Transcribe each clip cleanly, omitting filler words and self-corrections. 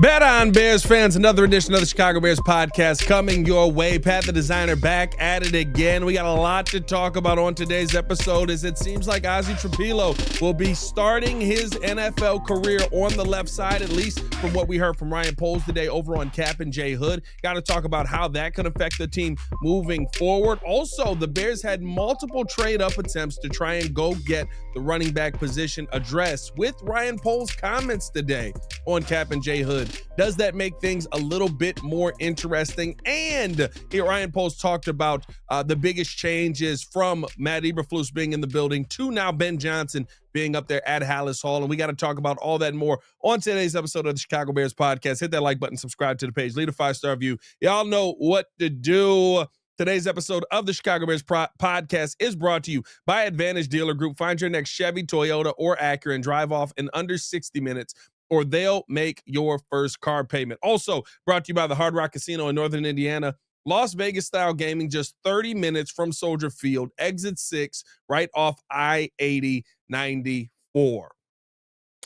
Bet on Bears fans, another edition of the Chicago Bears podcast coming your way. Pat the Designer back at it again. We got a lot to talk about on today's episode as it seems like Ozzy Trapilo will be starting his NFL career on the left side, at least from what we heard from Ryan Poles today over on Cap and J Hood. Got to talk about how that could affect the team moving forward. Also, the Bears had multiple trade-up attempts to try and go get the running back position addressed with Ryan Poles' comments today on Cap and J Hood. Does that make things a little bit more interesting? And here Ryan Poles talked about the biggest changes from Matt Eberflus being in the building to now Ben Johnson being up there at Halas Hall. And we got to talk about all that and more on today's episode of the Chicago Bears podcast. Hit that like button, subscribe to the page, leave a 5-star review. Y'all know what to do. Today's episode of the Chicago Bears podcast is brought to you by Advantage Dealer Group. Find your next Chevy, Toyota, or Acura and drive off in under 60 minutes, or they'll make your first car payment. Also brought to you by the Hard Rock Casino in Northern Indiana. Las Vegas-style gaming, just 30 minutes from Soldier Field, exit 6, right off I-80-94.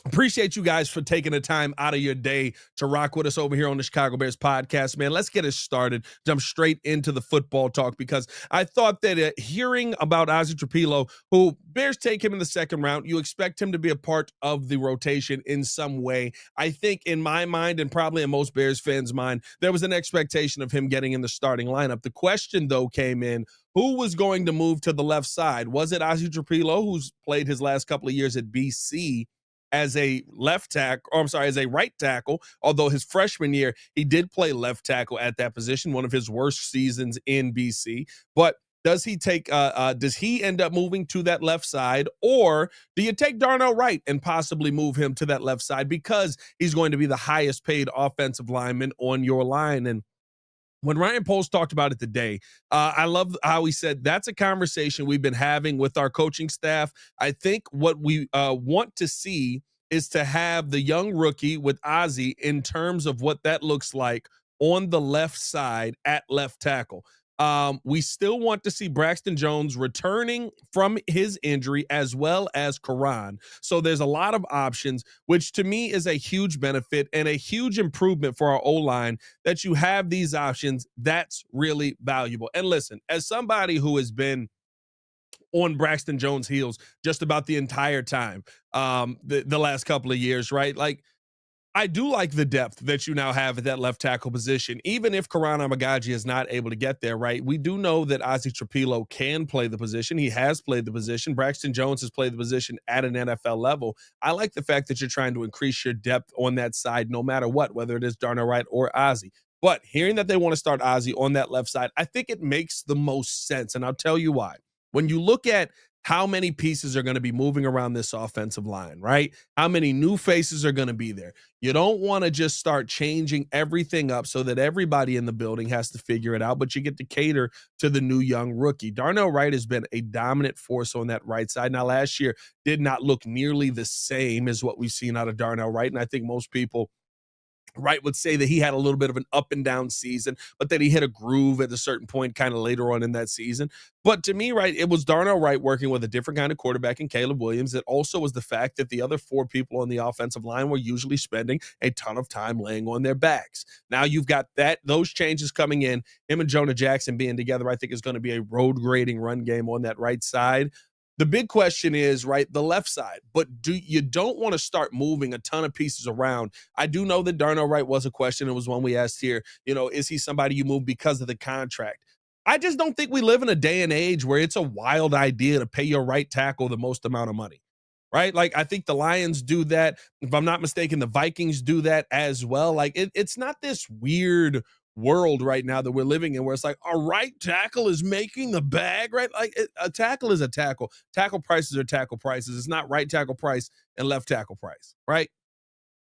Appreciate you guys for taking the time out of your day to rock with us over here on the Chicago Bears podcast, man. Let's get it started. Jump straight into the football talk because I thought that hearing about Ozzy Trapilo, who Bears take him in the second round, you expect him to be a part of the rotation in some way. I think in my mind and probably in most Bears fans' mind, there was an expectation of him getting in the starting lineup. The question, though, came in, who was going to move to the left side? Was it Ozzy Trapilo, who's played his last couple of years at BC, as a as a right tackle, although his freshman year, he did play left tackle at that position, one of his worst seasons in BC. But does he end up moving to that left side, or do you take Darnell Wright and possibly move him to that left side because he's going to be the highest paid offensive lineman on your line? And when Ryan Poles talked about it today, I love how he said that's a conversation we've been having with our coaching staff. I think what we want to see is to have the young rookie with Ozzy in terms of what that looks like on the left side at left tackle. We still want to see Braxton Jones returning from his injury as well as Karan. So there's a lot of options, which to me is a huge benefit and a huge improvement for our O-line that you have these options. That's really valuable. And listen, as somebody who has been on Braxton Jones' heels just about the entire time, the last couple of years, right? Like, I do like the depth that you now have at that left tackle position, even if Karan Amagaji is not able to get there, right? We do know that Ozzy Trapilo can play the position. He has played the position. Braxton Jones has played the position at an NFL level. I like the fact that you're trying to increase your depth on that side, no matter what, whether it is Darnell Wright or Ozzy. But hearing that they want to start Ozzy on that left side, I think it makes the most sense, and I'll tell you why. When you look at how many pieces are going to be moving around this offensive line, right? How many new faces are going to be there? You don't want to just start changing everything up so that everybody in the building has to figure it out, but you get to cater to the new young rookie. Darnell Wright has been a dominant force on that right side. Now, last year did not look nearly the same as what we've seen out of Darnell Wright, and I think most people would say that he had a little bit of an up and down season, but that he hit a groove at a certain point kind of later on in that season. But to me, right, it was Darnell Wright working with a different kind of quarterback in Caleb Williams. It also was the fact that the other four people on the offensive line were usually spending a ton of time laying on their backs. Now you've got those changes coming in. Him and Jonah Jackson being together, I think is going to be a road grading run game on that right side. The big question is, right, the left side, but you don't want to start moving a ton of pieces around. I do know that Darnell Wright was a question. It was one we asked here. Is he somebody you move because of the contract? I just don't think we live in a day and age where it's a wild idea to pay your right tackle the most amount of money, right? Like, I think the Lions do that. If I'm not mistaken, the Vikings do that as well. Like, it's not this weird world right now that we're living in where it's like a right tackle is making the bag, right? Like, a tackle is a tackle. Tackle prices are tackle prices. It's not right tackle price and left tackle price, right?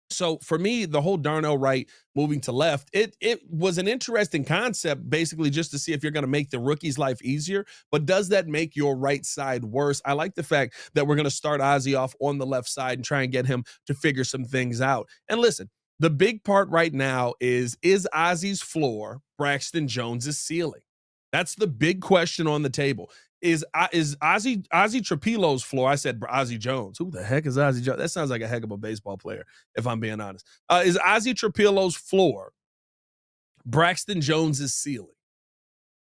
So for me, the whole Darnell Wright moving to left, it was an interesting concept, basically just to see if you're going to make the rookie's life easier, but does that make your right side worse? I like the fact that we're going to start Ozzy off on the left side and try and get him to figure some things out. And listen, the big part right now is Ozzy's floor Braxton Jones's ceiling? That's the big question on the table. is Ozzy Trapilo's floor. I said Ozzy Jones. Who the heck is Ozzy Jones? That sounds like a heck of a baseball player, if I'm being honest. Is Ozzy Trapilo's floor Braxton Jones's ceiling?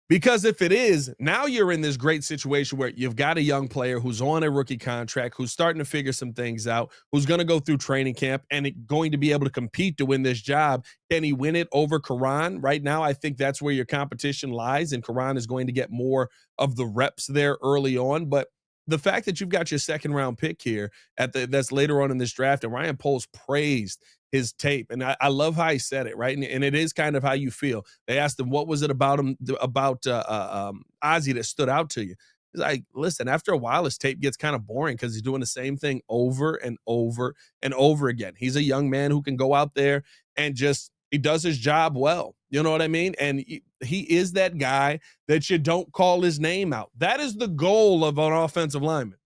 Because if it is, now you're in this great situation where you've got a young player who's on a rookie contract, who's starting to figure some things out, who's going to go through training camp and going to be able to compete to win this job. Can he win it over Karan? Right now, I think that's where your competition lies, and Karan is going to get more of the reps there early on. But the fact that you've got your second round pick here that's later on in this draft, and Ryan Poles praised his tape, and I love how he said it, right? And it is kind of how you feel. They asked him, what was it about Ozzy that stood out to you? He's like, listen, after a while, his tape gets kind of boring because he's doing the same thing over and over and over again. He's a young man who can go out there and he does his job well. You know what I mean? And he is that guy that you don't call his name out. That is the goal of an offensive lineman.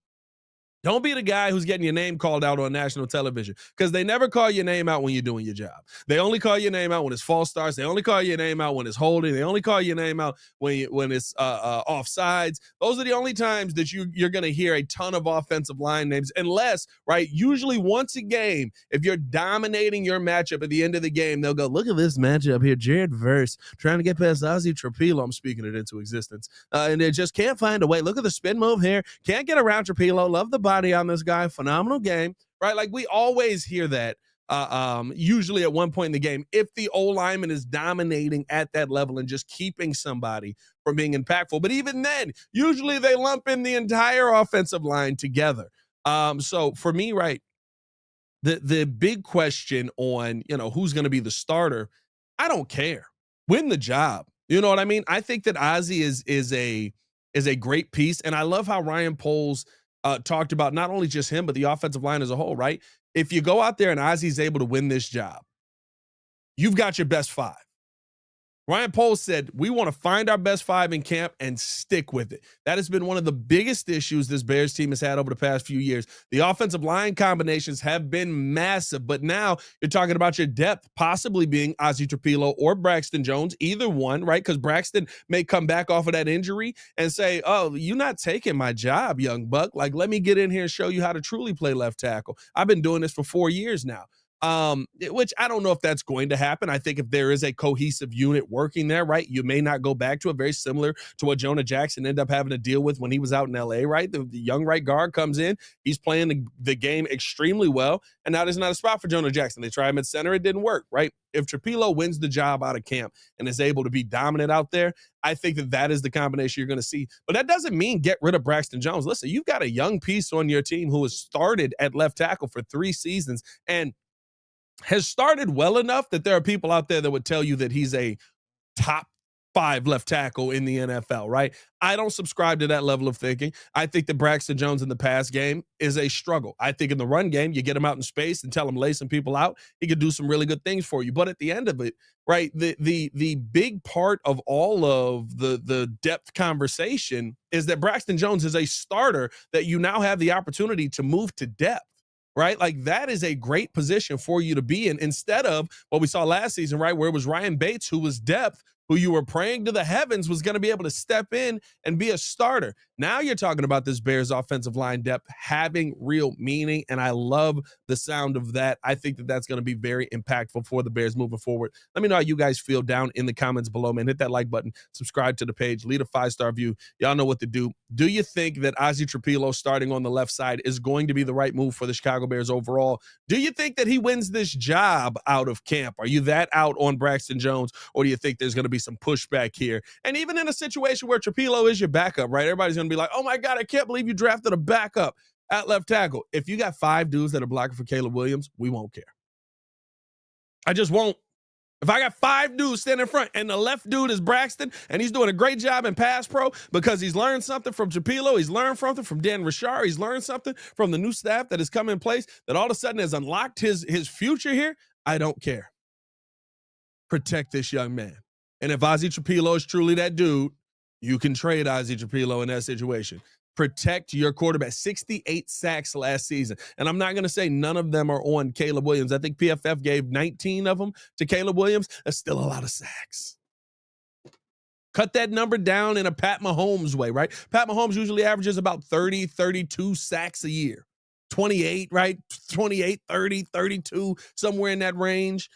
Don't be the guy who's getting your name called out on national television, because they never call your name out when you're doing your job. They only call your name out when it's false starts. They only call your name out when it's holding. They only call your name out when it's offsides. Those are the only times that you're going to hear a ton of offensive line names, unless, right, usually once a game, if you're dominating your matchup at the end of the game, they'll go, look at this matchup here. Jared Verse trying to get past Ozzy Trapilo. I'm speaking it into existence. And they just can't find a way. Look at the spin move here. Can't get around Trapilo. Love the body on this guy. Phenomenal game, right? Like, we always hear that usually at one point in the game, if the O-lineman is dominating at that level and just keeping somebody from being impactful. But even then, usually they lump in the entire offensive line together. So for me, right, the big question on, who's going to be the starter, I don't care. Win the job. You know what I mean? I think that Ozzy is a great piece, and I love how Ryan Poles talked about not only just him, but the offensive line as a whole, right? If you go out there and Ozzy's able to win this job, you've got your best five. Ryan Poles said, we want to find our best five in camp and stick with it. That has been one of the biggest issues this Bears team has had over the past few years. The offensive line combinations have been massive, but now you're talking about your depth possibly being Ozzy Trapilo or Braxton Jones, either one, right? Because Braxton may come back off of that injury and say, oh, you're not taking my job, young buck. Like, let me get in here and show you how to truly play left tackle. I've been doing this for 4 years now. Which I don't know if that's going to happen. I think if there is a cohesive unit working there, right, you may not go back to it. Very similar to what Jonah Jackson ended up having to deal with when he was out in LA, right? The young right guard comes in, he's playing the game extremely well, and now there's not a spot for Jonah Jackson. They try him at center, it didn't work, right? If Trapilo wins the job out of camp and is able to be dominant out there, I think that is the combination you're going to see. But that doesn't mean get rid of Braxton Jones. Listen, you've got a young piece on your team who has started at left tackle for 3 seasons and has started well enough that there are people out there that would tell you that he's a top 5 left tackle in the NFL, right? I don't subscribe to that level of thinking. I think that Braxton Jones in the pass game is a struggle. I think in the run game, you get him out in space and tell him lay some people out, he could do some really good things for you. But at the end of it, right, the big part of all of the depth conversation is that Braxton Jones is a starter that you now have the opportunity to move to depth. Right? Like, that is a great position for you to be in, instead of what we saw last season, right? Where it was Ryan Bates, who was depth, who you were praying to the heavens was going to be able to step in and be a starter. Now you're talking about this Bears offensive line depth having real meaning, and I love the sound of that. I think that that's going to be very impactful for the Bears moving forward. Let me know how you guys feel down in the comments below, man. Hit that like button, subscribe to the page, leave a 5-star review. Y'all know what to do. Do you think that Ozzy Trapilo starting on the left side is going to be the right move for the Chicago Bears overall? Do you think that he wins this job out of camp? Are you that out on Braxton Jones, or do you think there's going to be some pushback here? And even in a situation where Trapilo is your backup, right? Everybody's going to be like, oh my God, I can't believe you drafted a backup at left tackle. If you got 5 dudes that are blocking for Caleb Williams, we won't care. I just won't. If I got 5 dudes standing in front and the left dude is Braxton and he's doing a great job in pass pro because he's learned something from Trapilo, he's learned something from Dan Richard, he's learned something from the new staff that has come in place that all of a sudden has unlocked his future here, I don't care. Protect this young man. And if Ozzy Trapilo is truly that dude, you can trade Ozzy Trapilo in that situation. Protect your quarterback. 68 sacks last season. And I'm not going to say none of them are on Caleb Williams. I think PFF gave 19 of them to Caleb Williams. That's still a lot of sacks. Cut that number down in a Pat Mahomes way, right? Pat Mahomes usually averages about 30, 32 sacks a year. 28, right? 28, 30, 32, somewhere in that range.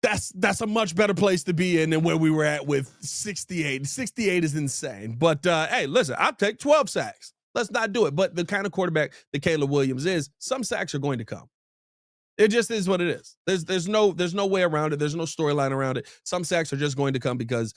That's a much better place to be in than where we were at with 68. 68 is insane. But hey, listen, I'll take 12 sacks. Let's not do it. But the kind of quarterback that Caleb Williams is, some sacks are going to come. It just is what it is. There's no way around it. There's no storyline around it. Some sacks are just going to come because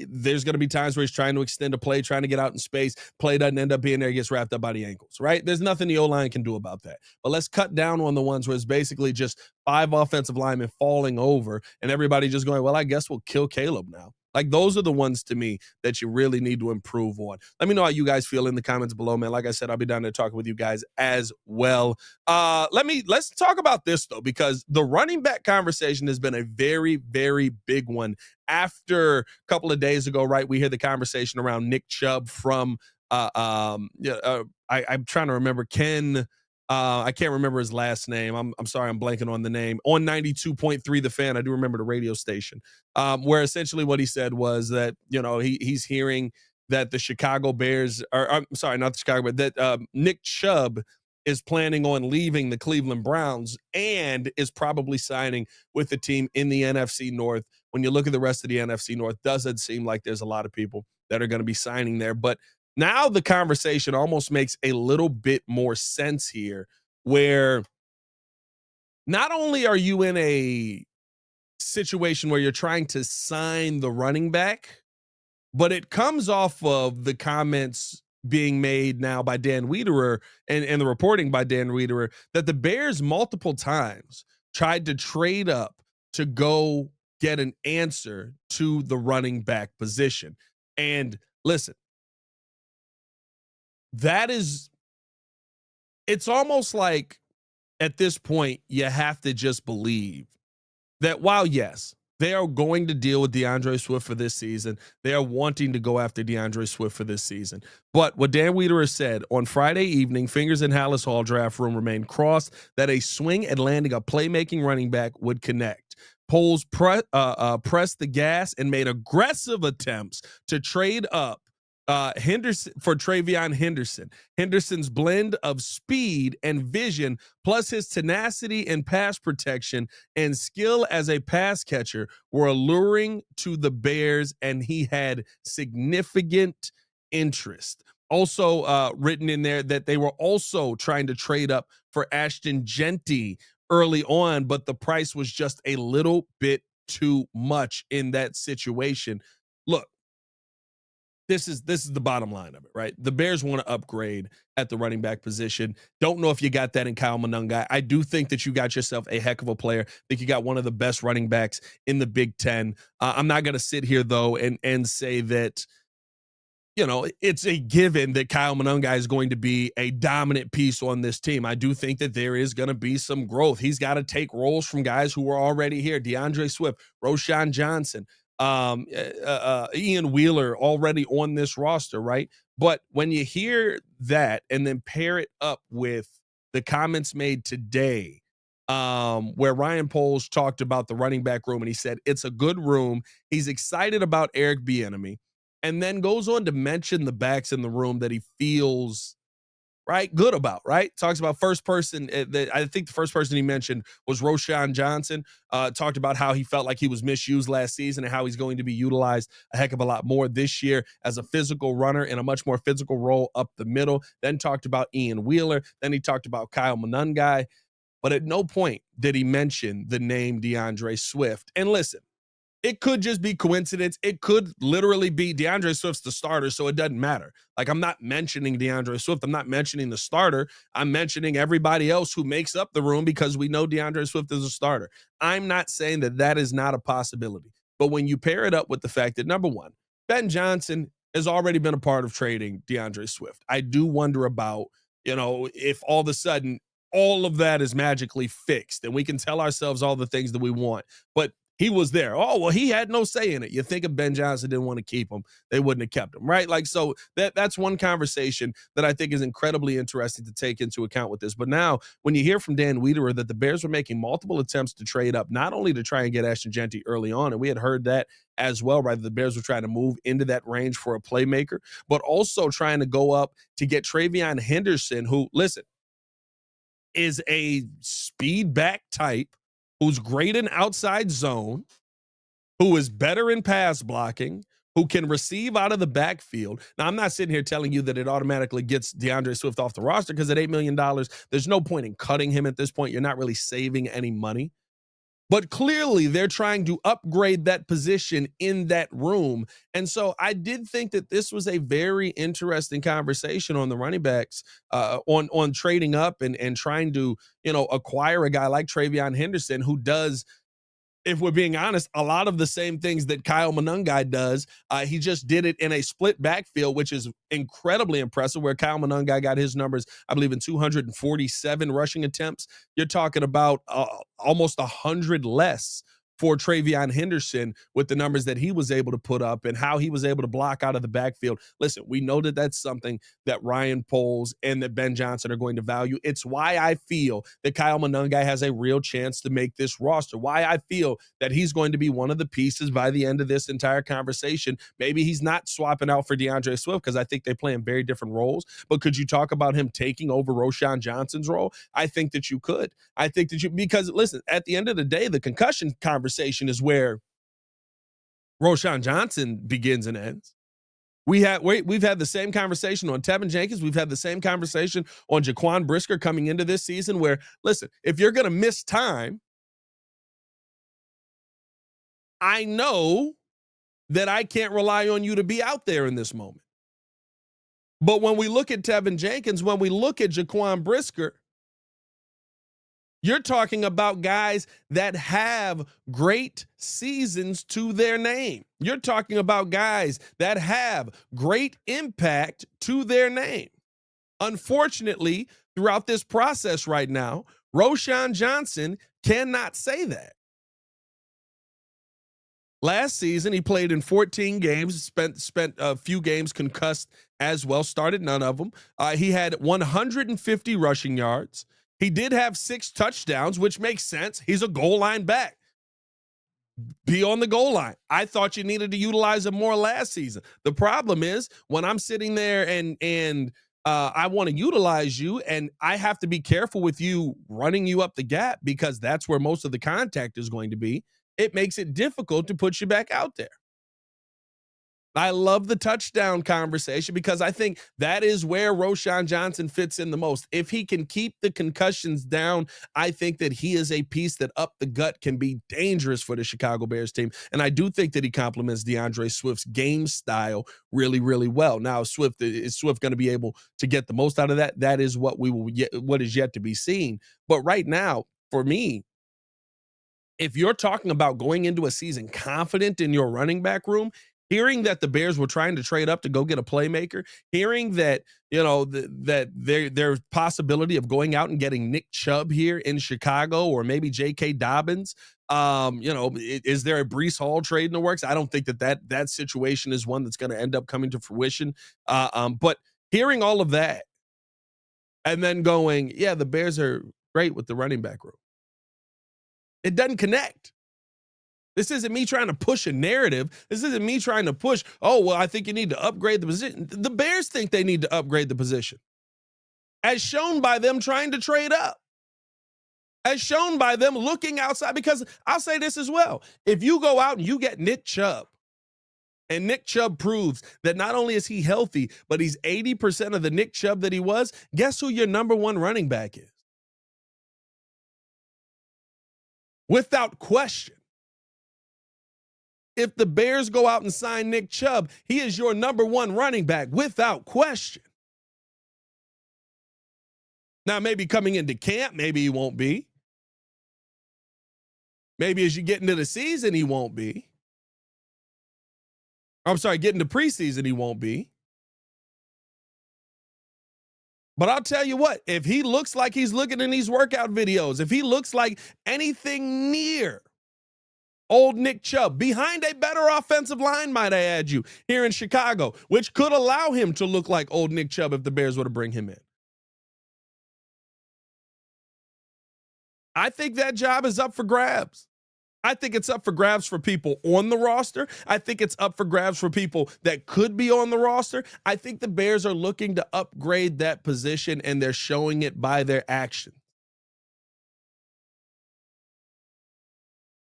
there's going to be times where he's trying to extend a play, trying to get out in space. Play doesn't end up being there, gets wrapped up by the ankles, right? There's nothing the O-line can do about that. But let's cut down on the ones where it's basically just 5 offensive linemen falling over and everybody just going, well, I guess we'll kill Caleb now. Like, those are the ones to me that you really need to improve on. Let me know how you guys feel in the comments below, man. Like I said, I'll be down there talking with you guys as well. Let's talk about this though, because the running back conversation has been a very, very big one. After a couple of days ago, right, we hear the conversation around Nick Chubb from I'm trying to remember Ken. I can't remember his last name. I'm sorry, I'm blanking on the name. On 92.3 The Fan, I do remember the radio station, where essentially what he said was that, you know, he's hearing that the Chicago Bears, or I'm sorry, not the Chicago, but that Nick Chubb is planning on leaving the Cleveland Browns and is probably signing with the team in the NFC North. When you look at the rest of the NFC North, doesn't seem like there's a lot of people that are going to be signing there. But now the conversation almost makes a little bit more sense here, where not only are you in a situation where you're trying to sign the running back, but it comes off of the comments being made now by Dan Wiederer and the reporting by Dan Wiederer that the Bears multiple times tried to trade up to go get an answer to the running back position. And listen, it's almost like at this point, you have to just believe that while, yes, they are going to deal with DeAndre Swift for this season, they are wanting to go after DeAndre Swift for this season. But what Dan Wiederer said on Friday evening, fingers in Halas Hall draft room remained crossed that a swing at landing a playmaking running back would connect. Poles pressed the gas and made aggressive attempts to trade up Henderson for TreVeyon Henderson. Henderson's blend of speed and vision, plus his tenacity and pass protection and skill as a pass catcher, were alluring to the Bears, and he had significant interest. Also written in there that they were also trying to trade up for Ashton Genty early on, but the price was just a little bit too much in that situation. Look, this is the bottom line of it, right? The Bears want to upgrade at the running back position. Don't know if you got that in Kyle Monangai. I do think that you got yourself a heck of a player. I think you got one of the best running backs in the Big Ten. I'm not going to sit here, though, and say that, you know, it's a given that Kyle Monangai is going to be a dominant piece on this team. I do think that there is going to be some growth. He's got to take roles from guys who were already here. DeAndre Swift, Roshan Johnson, Ian Wheeler already on this roster, right? But when you hear that and then pair it up with the comments made today, where Ryan Poles talked about the running back room and he said it's a good room. He's excited about Eric Bieniemy, and then goes on to mention the backs in the room that he feels good about, right? Talks about first person. I think the first person he mentioned was Roshan Johnson. Talked about how he felt like he was misused last season and how he's going to be utilized a heck of a lot more this year as a physical runner in a much more physical role up the middle. Then talked about Ian Wheeler. Then he talked about Kyle Monangai. But at no point did he mention the name DeAndre Swift. And listen, it could just be coincidence. It could literally be DeAndre Swift's the starter, so it doesn't matter. Like, I'm not mentioning DeAndre Swift. I'm not mentioning the starter. I'm mentioning everybody else who makes up the room because we know DeAndre Swift is a starter. I'm not saying that that is not a possibility. But when you pair it up with the fact that, number one, Ben Johnson has already been a part of trading DeAndre Swift, I do wonder about, you know, if all of a sudden all of that is magically fixed and we can tell ourselves all the things that we want. But He was there. Oh, well, he had no say in it. You think if Ben Johnson didn't want to keep him, they wouldn't have kept him, right? Like, so that's one conversation that I think is incredibly interesting to take into account with this. But now, when you hear from Dan Wiederer that the Bears were making multiple attempts to trade up, not only to try and get Ashton Jeanty early on, and we had heard that as well, right? The Bears were trying to move into that range for a playmaker, but also trying to go up to get TreVeyon Henderson, who, listen, is a speed back type who's great in outside zone, who is better in pass blocking, who can receive out of the backfield. Now, I'm not sitting here telling you that it automatically gets DeAndre Swift off the roster because at $8 million, there's no point in cutting him at this point. You're not really saving any money. But clearly, they're trying to upgrade that position in that room. And so I did think that this was a very interesting conversation on the running backs, on trading up and trying to, acquire a guy like TreVeyon Henderson, who does, if we're being honest, a lot of the same things that Kyle Monangai does. He just did it in a split backfield, which is incredibly impressive, where Kyle Monangai got his numbers, I believe, in 247 rushing attempts. You're talking about almost 100 less for TreVeyon Henderson with the numbers that he was able to put up and how he was able to block out of the backfield. Listen, we know that that's something that Ryan Poles and that Ben Johnson are going to value. It's why I feel that Kyle Monangai has a real chance to make this roster, why I feel that he's going to be one of the pieces by the end of this entire conversation. Maybe he's not swapping out for DeAndre Swift because I think they play in very different roles, but could you talk about him taking over Roschon Johnson's role? I think that you could. I think that because listen, at the end of the day, the concussion conversation is where Roschon Johnson begins and ends. We've had the same conversation on Tevin Jenkins. We've had the same conversation on Jaquan Brisker coming into this season where, listen, if you're going to miss time, I know that I can't rely on you to be out there in this moment. But when we look at Tevin Jenkins, when we look at Jaquan Brisker, you're talking about guys that have great seasons to their name. You're talking about guys that have great impact to their name. Unfortunately, throughout this process right now, Roschon Johnson cannot say that. Last season, he played in 14 games, spent a few games concussed as well, started none of them. He had 150 rushing yards. He did have 6 touchdowns, which makes sense. He's a goal line back. Be on the goal line. I thought you needed to utilize him more last season. The problem is when I'm sitting there and I want to utilize you, and I have to be careful with you running you up the gap because that's where most of the contact is going to be. It makes it difficult to put you back out there. I love the touchdown conversation because I think that is where Roschon Johnson fits in the most. If he can keep the concussions down, I think that he is a piece that up the gut can be dangerous for the Chicago Bears team. And I do think that he complements DeAndre Swift's game style really, really well. Now, is Swift going to be able to get the most out of that? That is what what is yet to be seen. But right now, for me, if you're talking about going into a season confident in your running back room, hearing that the Bears were trying to trade up to go get a playmaker, hearing that, that there's possibility of going out and getting Nick Chubb here in Chicago or maybe J.K. Dobbins, is there a Breece Hall trade in the works? I don't think that situation is one that's going to end up coming to fruition. But hearing all of that and then going, yeah, the Bears are great with the running back room. It doesn't connect. This isn't me trying to push a narrative. This isn't me trying to push, I think you need to upgrade the position. The Bears think they need to upgrade the position, as shown by them trying to trade up, as shown by them looking outside. Because I'll say this as well. If you go out and you get Nick Chubb, and Nick Chubb proves that not only is he healthy, but he's 80% of the Nick Chubb that he was, guess who your number one running back is? Without question. If the Bears go out and sign Nick Chubb, he is your number one running back without question. Now, maybe coming into camp, maybe he won't be. Maybe as you get into the season, he won't be. I'm sorry, get into preseason, he won't be. But I'll tell you what, if he looks like he's looking in these workout videos, if he looks like anything near Old Nick Chubb, behind a better offensive line, might I add you, here in Chicago, which could allow him to look like old Nick Chubb if the Bears were to bring him in. I think that job is up for grabs. I think it's up for grabs for people on the roster. I think it's up for grabs for people that could be on the roster. I think the Bears are looking to upgrade that position, and they're showing it by their action.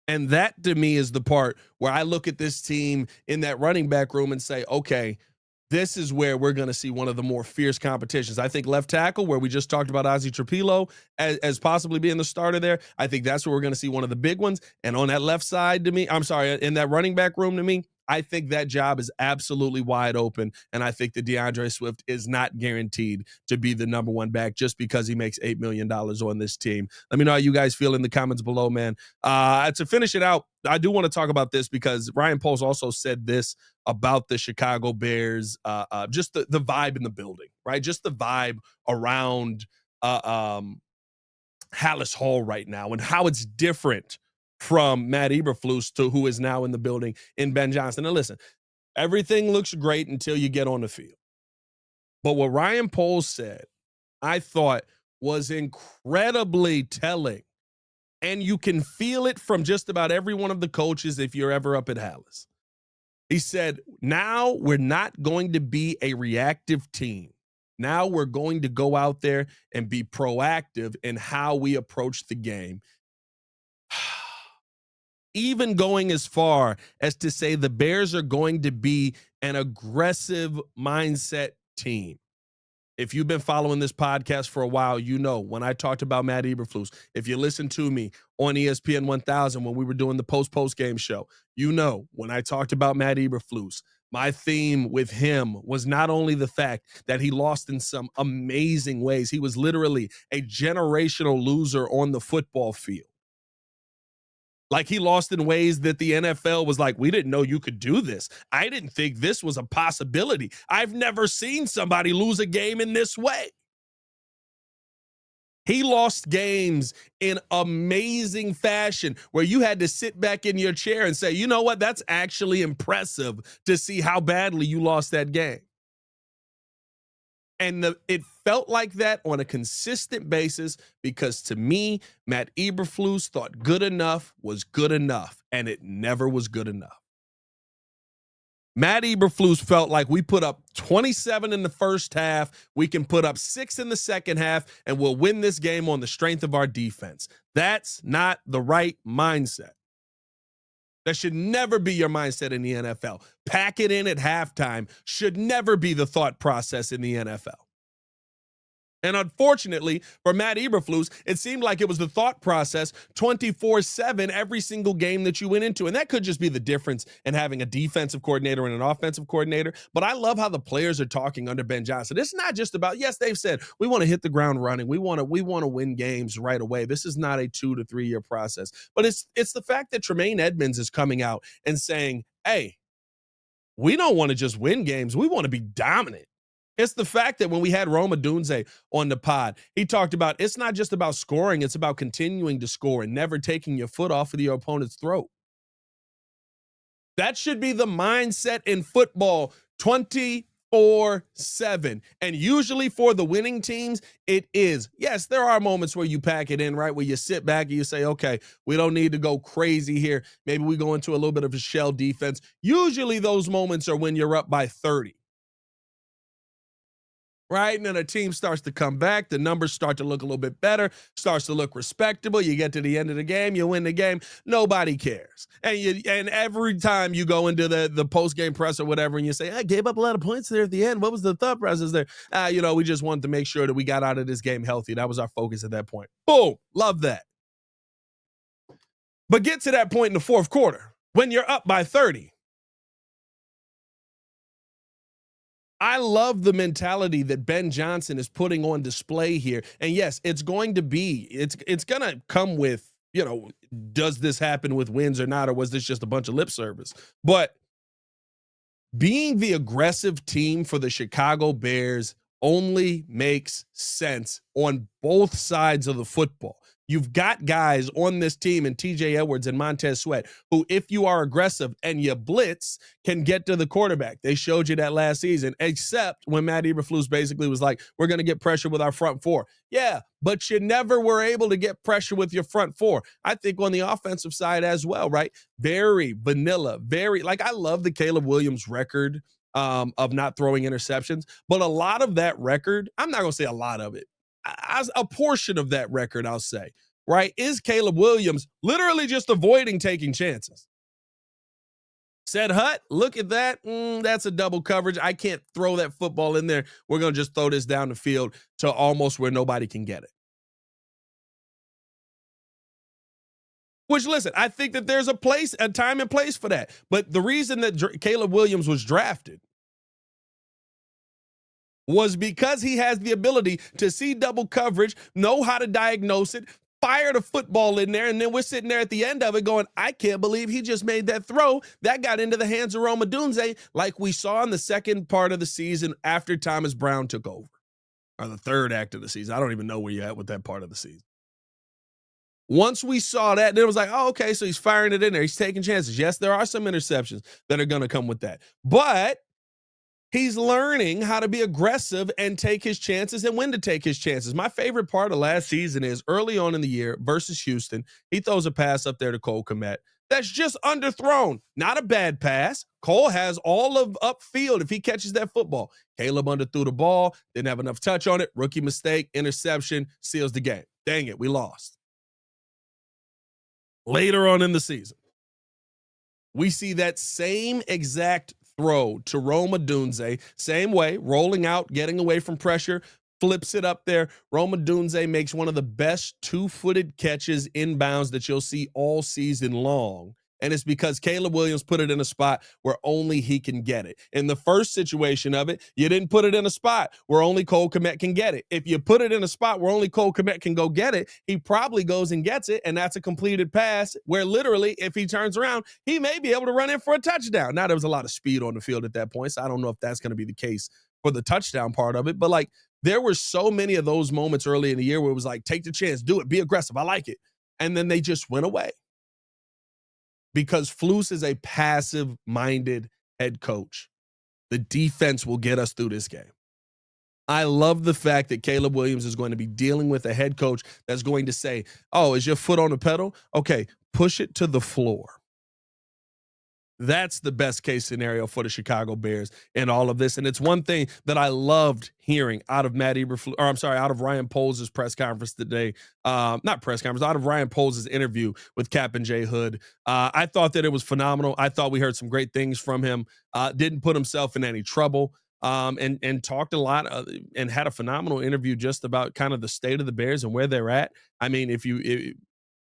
And that to me is the part where I look at this team in that running back room and say, okay, this is where we're going to see one of the more fierce competitions. I think left tackle, where we just talked about Ozzy Trapilo as possibly being the starter there, I think that's where we're going to see one of the big ones. And on that left side to me, I'm sorry, in that running back room to me, I think that job is absolutely wide open. And I think that DeAndre Swift is not guaranteed to be the number one back just because he makes $8 million on this team. Let me know how you guys feel in the comments below, man. To finish it out, I do want to talk about this because Ryan Poles also said this about the Chicago Bears, just the vibe in the building, right? Just the vibe around Halas Hall right now and how it's different from Matt Eberflus to who is now in the building in Ben Johnson. And listen, everything looks great until you get on the field. But what Ryan Poles said, I thought was incredibly telling. And you can feel it from just about every one of the coaches if you're ever up at Halas. He said, now we're not going to be a reactive team. Now we're going to go out there and be proactive in how we approach the game. Even going as far as to say the Bears are going to be an aggressive mindset team. If you've been following this podcast for a while, you know when I talked about Matt Eberflus, if you listen to me on ESPN 1000 when we were doing the post game show, you know when I talked about Matt Eberflus, my theme with him was not only the fact that he lost in some amazing ways, he was literally a generational loser on the football field. Like he lost in ways that the NFL was like, we didn't know you could do this. I didn't think this was a possibility. I've never seen somebody lose a game in this way. He lost games in amazing fashion where you had to sit back in your chair and say, you know what? That's actually impressive to see how badly you lost that game. And it felt like that on a consistent basis because to me, Matt Eberflus thought good enough was good enough, and it never was good enough. Matt Eberflus felt like we put up 27 in the first half, we can put up 6 in the second half, and we'll win this game on the strength of our defense. That's not the right mindset. That should never be your mindset in the NFL. Pack it in at halftime should never be the thought process in the NFL. And unfortunately for Matt Eberflus, it seemed like it was the thought process 24/7 every single game that you went into. And that could just be the difference in having a defensive coordinator and an offensive coordinator. But I love how the players are talking under Ben Johnson. It's not just about, yes, they've said we want to hit the ground running. We want to win games right away. This is not a 2 to 3 year process. But it's the fact that Tremaine Edmonds is coming out and saying, hey, we don't want to just win games. We want to be dominant. It's the fact that when we had Roma Dunze on the pod, he talked about it's not just about scoring, it's about continuing to score and never taking your foot off of your opponent's throat. That should be the mindset in football 24/7. And usually for the winning teams, it is. Yes, there are moments where you pack it in, right? Where you sit back and you say, okay, we don't need to go crazy here. Maybe we go into a little bit of a shell defense. Usually those moments are when you're up by 30. Right? And then a team starts to come back. The numbers start to look a little bit better, starts to look respectable. You get to the end of the game, you win the game. Nobody cares. And every time you go into the post-game press or whatever, and you say, I gave up a lot of points there at the end. What was the thought process there? We just wanted to make sure that we got out of this game healthy. That was our focus at that point. Boom. Love that. But get to that point in the fourth quarter when you're up by 30. I love the mentality that Ben Johnson is putting on display here. And yes, it's going to come with, does this happen with wins or not, or was this just a bunch of lip service? But being the aggressive team for the Chicago Bears only makes sense on both sides of the football. You've got guys on this team and TJ Edwards and Montez Sweat who, if you are aggressive and you blitz, can get to the quarterback. They showed you that last season, except when Matt Eberflus basically was like, we're going to get pressure with our front four. Yeah, but you never were able to get pressure with your front four. I think on the offensive side as well, right? Very vanilla, very, like, I love the Caleb Williams record of not throwing interceptions, but a lot of that record, I'm not going to say a lot of it, as a portion of that record, I'll say, right, is Caleb Williams literally just avoiding taking chances. Said Hut, look at that. That's a double coverage. I can't throw that football in there. We're going to just throw this down the field to almost where nobody can get it. Which, listen, I think that there's a time and place for that. But the reason that Caleb Williams was drafted was because he has the ability to see double coverage, know how to diagnose it, fire the football in there, and then we're sitting there at the end of it going, I can't believe he just made that throw. That got into the hands of Rome Odunze, like we saw in the second part of the season after Thomas Brown took over, or the third act of the season. I don't even know where you're at with that part of the season. Once we saw that, then it was like, oh, okay, so he's firing it in there. He's taking chances. Yes, there are some interceptions that are going to come with that. But he's learning how to be aggressive and take his chances and when to take his chances. My favorite part of last season is early on in the year versus Houston, he throws a pass up there to Cole Kmet that's just underthrown. Not a bad pass. Cole has all of upfield if he catches that football. Caleb underthrew the ball, didn't have enough touch on it. Rookie mistake, interception, seals the game. Dang it, we lost. Later on in the season, we see that same exact throw to Rome Odunze, same way, rolling out, getting away from pressure, flips it up there. Rome Odunze makes one of the best two-footed catches inbounds that you'll see all season long. And it's because Caleb Williams put it in a spot where only he can get it. In the first situation of it, you didn't put it in a spot where only Cole Kmet can get it. If you put it in a spot where only Cole Kmet can go get it, he probably goes and gets it, and that's a completed pass where literally, if he turns around, he may be able to run in for a touchdown. Now, there was a lot of speed on the field at that point, so I don't know if that's going to be the case for the touchdown part of it. But, like, there were so many of those moments early in the year where it was like, take the chance, do it, be aggressive, I like it. And then they just went away. Because Flus is a passive-minded head coach. The defense will get us through this game. I love the fact that Caleb Williams is going to be dealing with a head coach that's going to say, oh, is your foot on the pedal? Okay, push it to the floor. That's the best case scenario for the Chicago Bears in all of this. And it's one thing that I loved hearing out of out of Ryan Poles' press conference today. Not press conference, out of Ryan Poles' interview with Cap and J Hood. I thought that it was phenomenal. I thought we heard some great things from him. Didn't put himself in any trouble. And talked a lot and had a phenomenal interview just about kind of the state of the Bears and where they're at. I mean,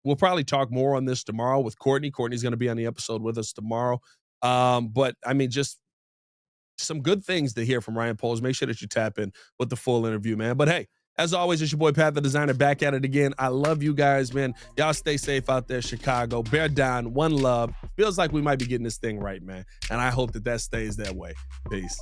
we'll probably talk more on this tomorrow with Courtney. Courtney's going to be on the episode with us tomorrow. But I mean, just some good things to hear from Ryan Poles. Make sure that you tap in with the full interview, man. But hey, as always, it's your boy Pat the Designer back at it again. I love you guys, man. Y'all stay safe out there, Chicago. Bear down, one love. Feels like we might be getting this thing right, man. And I hope that stays that way. Peace.